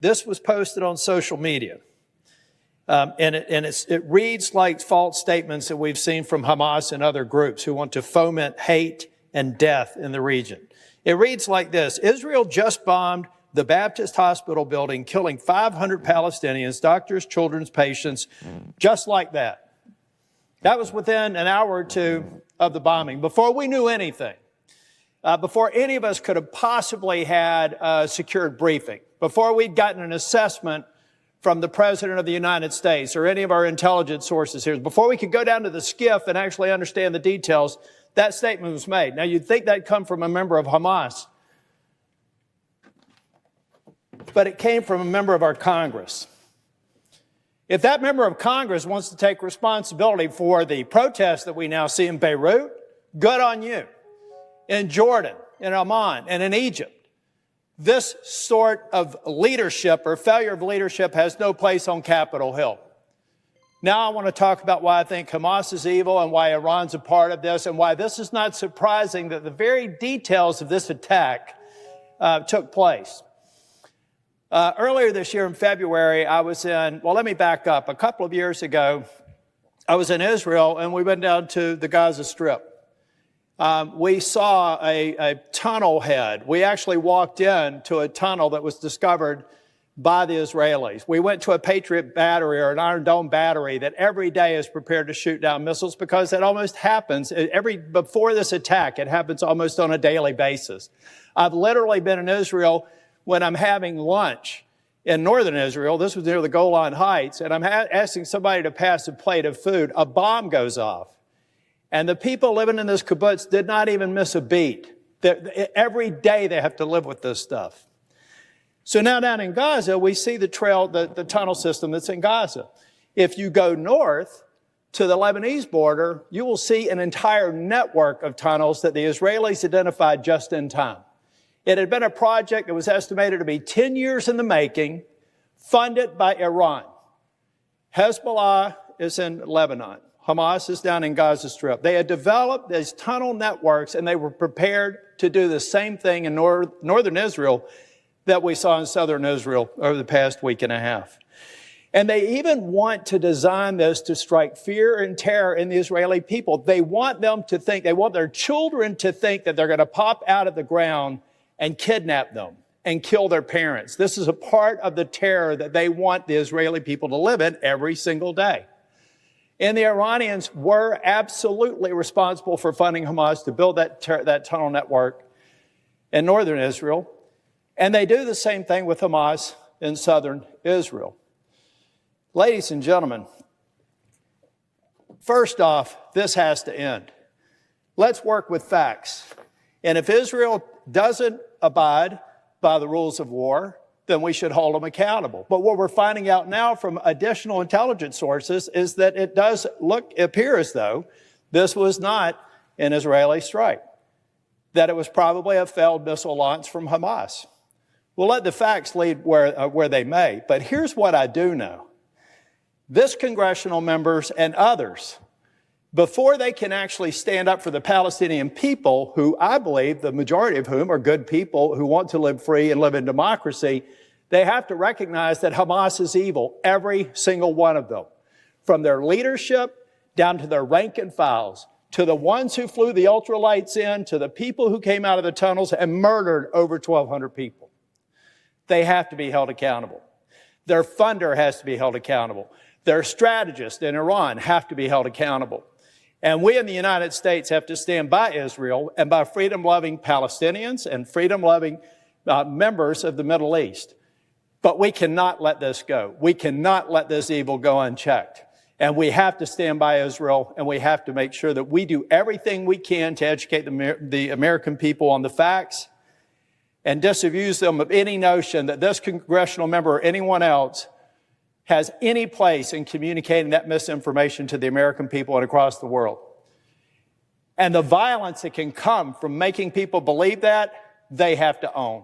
This was posted on social media. It reads like false statements that we've seen from Hamas and other groups who want to foment hate and death in the region. It reads like this: Israel just bombed the Baptist hospital building, killing 500 Palestinians, doctors, children's patients, just like that. That was within an hour or two of the bombing, before we knew anything, before any of us could have possibly had a secured briefing, before we'd gotten an assessment from the President of the United States or any of our intelligence sources here, before we could go down to the skiff and actually understand the details, that statement was made. Now, you'd think that'd come from a member of Hamas, but it came from a member of our Congress. If that member of Congress wants to take responsibility for the protests that we now see in Beirut, good on you. In Jordan, in Oman, and in Egypt, this sort of leadership or failure of leadership has no place on Capitol Hill. Now I want to talk about why I think Hamas is evil and why Iran's a part of this and why this is not surprising that the very details of this attack took place. Earlier this year in February, I was let me back up. A couple of years ago, I was in Israel and we went down to the Gaza Strip. We saw a tunnel head. We actually walked into a tunnel that was discovered by the Israelis. We went to a Patriot battery or an Iron Dome battery that every day is prepared to shoot down missiles, because it almost happens before this attack. It happens almost on a daily basis. I've literally been in Israel when I'm having lunch in northern Israel. This was near the Golan Heights, and I'm asking somebody to pass a plate of food. A bomb goes off. And the people living in this kibbutz did not even miss a beat. Every day they have to live with this stuff. So now down in Gaza, we see the tunnel system that's in Gaza. If you go north to the Lebanese border, you will see an entire network of tunnels that the Israelis identified just in time. It had been a project that was estimated to be 10 years in the making, funded by Iran. Hezbollah is in Lebanon. Hamas is down in Gaza Strip. They had developed these tunnel networks, and they were prepared to do the same thing in northern Israel that we saw in southern Israel over the past week and a half. And they even want to design this to strike fear and terror in the Israeli people. They want them to think, they want their children to think that they're going to pop out of the ground and kidnap them and kill their parents. This is a part of the terror that they want the Israeli people to live in every single day. And the Iranians were absolutely responsible for funding Hamas to build that tunnel network in northern Israel. And they do the same thing with Hamas in southern Israel. Ladies and gentlemen, first off, this has to end. Let's work with facts. And if Israel doesn't abide by the rules of war, then we should hold them accountable. But what we're finding out now from additional intelligence sources is that it does appear as though this was not an Israeli strike, that it was probably a failed missile launch from Hamas. We'll let the facts lead where they may, but here's what I do know. This congressional members and others, before they can actually stand up for the Palestinian people, who I believe the majority of whom are good people who want to live free and live in democracy, they have to recognize that Hamas is evil, every single one of them, from their leadership down to their rank and files, to the ones who flew the ultralights in, to the people who came out of the tunnels and murdered over 1,200 people. They have to be held accountable. Their funder has to be held accountable. Their strategists in Iran have to be held accountable. And we in the United States have to stand by Israel and by freedom-loving Palestinians and freedom-loving members of the Middle East. But we cannot let this go. We cannot let this evil go unchecked. And we have to stand by Israel, and we have to make sure that we do everything we can to educate the American people on the facts and disabuse them of any notion that this congressional member or anyone else has any place in communicating that misinformation to the American people and across the world. And the violence that can come from making people believe that, they have to own.